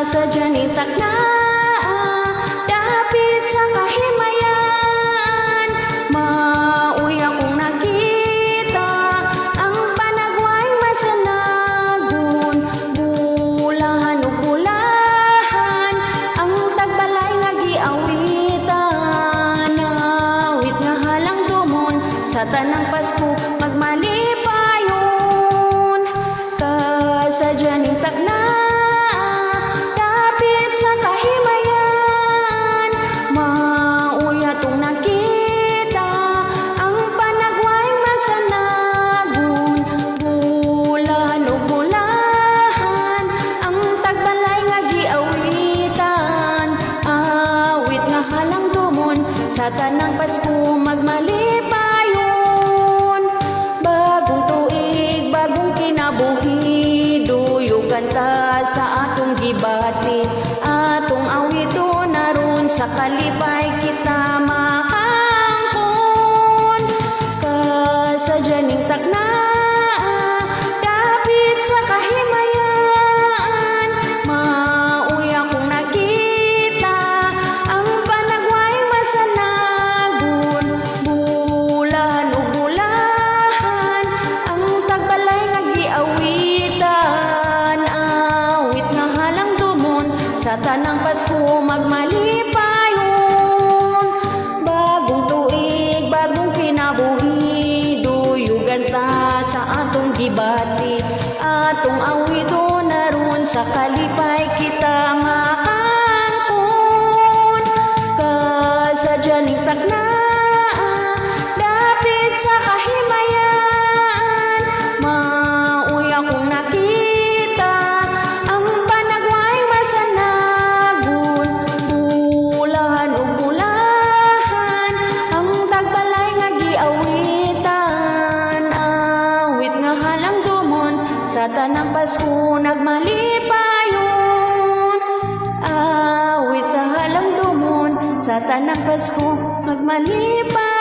Sadyan itak na dapit sa kahimayan, mauy akong nakita ang panagway masanagon. Bulahan o bulahan ang tagbalay nga giawitan, awit nga halang dumon sa tanang Pasko magmalipayon. Kasadyan itak na sa tanang Pasko magmalipayon. Bagong tuig, bagong kinabuhi, duyugan ta sa atong gibati, atong awito naron sa kalipay kita makangkon. Kasadyan itak na dapit sa kahimayan, mauy akong nakita ang panagway masanagon. Bulahan o bulahan ang tagbalay nga giawitan, awit nga halang dumon sa tanang Pasko magmalipayon. Bagong tuig, bagong kinabuhi, duyugan ta sa atong gibati, atong awito naron sa kalipay kita makangkon. Kasadyan itak na dapit sa kahimayan, mauy akong nakita ang panagway masanagon. Bulahan o bulahan ang tagbalay nga giawitan, awit nga halang dumon sa tanang Pasko nagmalipayon. Awit sa halang dumon sa tanang Pasko magmalipayon.